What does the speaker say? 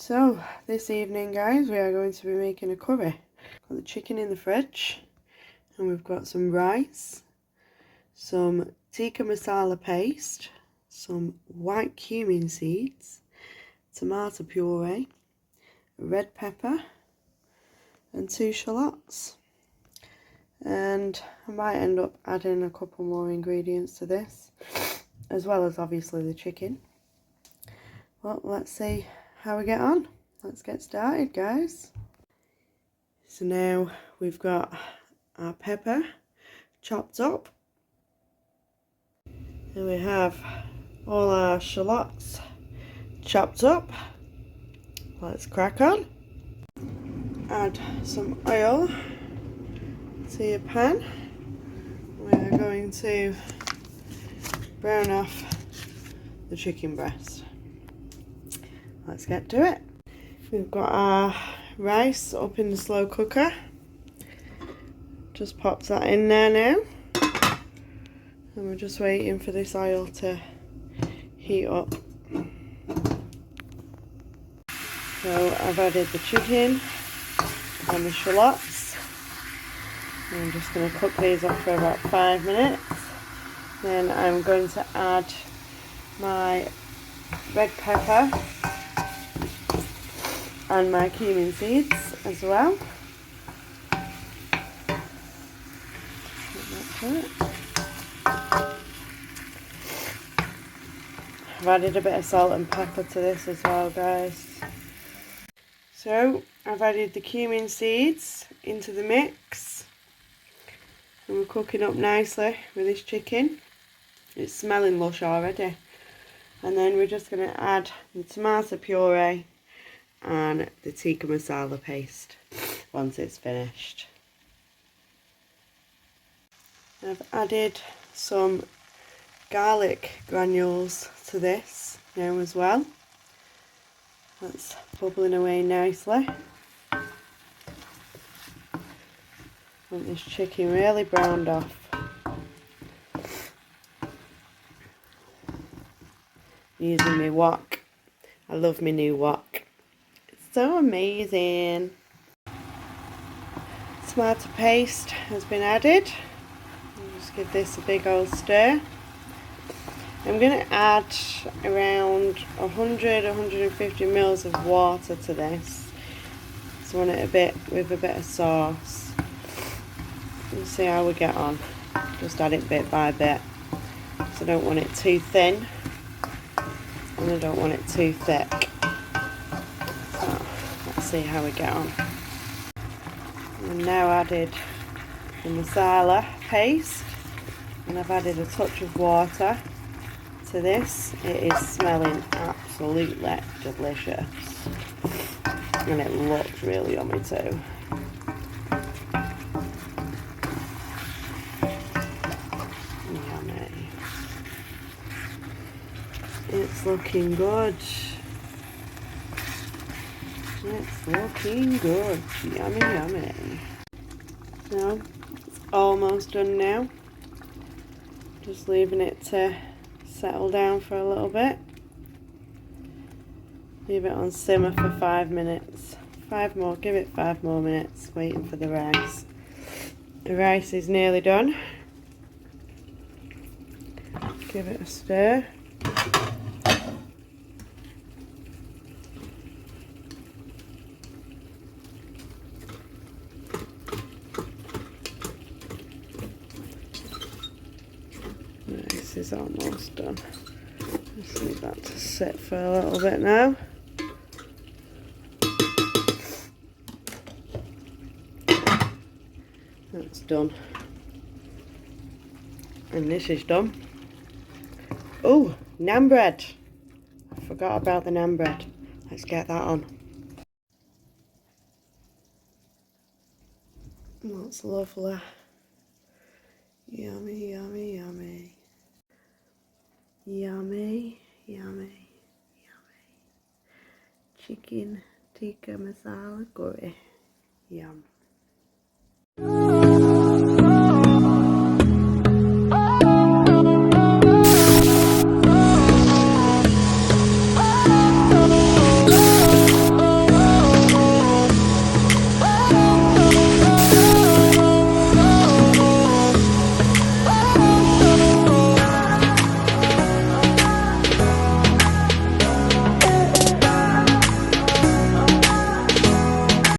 So this evening, guys, we are going to be making a curry. Got the chicken in the fridge, and we've got some rice, some tikka masala paste, some white cumin seeds, tomato puree, red pepper, and 2 shallots. And I might end up adding a couple more ingredients to this, as well as obviously the chicken. Well, let's see how we get on. Let's get started, guys. So now we've got our pepper chopped up, and we have all our shallots chopped up. Let's crack on. Add some oil to your pan. We're going to brown off the chicken breast. Let's get to it. We've got our rice up in the slow cooker. Just popped that in there now. And we're just waiting for this oil to heat up. So I've added the chicken and the shallots. I'm just going to cook these up for about 5 minutes. Then I'm going to add my red pepper and my cumin seeds as well. I've added a bit of salt and pepper to this as well, guys. So I've added the cumin seeds into the mix, and we're cooking up nicely with this chicken. It's smelling lush already. And then we're just going to add the tomato puree and the tikka masala paste once it's finished. I've added some garlic granules to this now as well. That's bubbling away nicely. Want this chicken really browned off. Using my wok. I love my new wok. It's so amazing. Tomato paste has been added. I'll just give this a big old stir. I'm going to add around 100-150 mils of water to this. So I want it with a bit of sauce. We'll see how we get on. Just add it bit by bit. So I don't want it too thin, and I don't want it too thick. So let's see how we get on. I've now added the masala paste, and I've added a touch of water to this. It is smelling absolutely delicious, and it looks really yummy too. Yummy. It's looking good. It's looking good. Yummy, yummy. So, it's almost done now. Just leaving it to settle down for a little bit. Leave it on simmer for 5 minutes. Give it 5 more minutes, waiting for the rice. The rice is nearly done. Give it a stir. This is almost done. Just leave that to sit for a little bit now. That's done. And this is done. Oh, naan bread. I forgot about the naan bread. Let's get that on. That's lovely. Yummy, yummy, yummy. Yummy, yummy, yummy. Chicken tikka masala curry. Yum.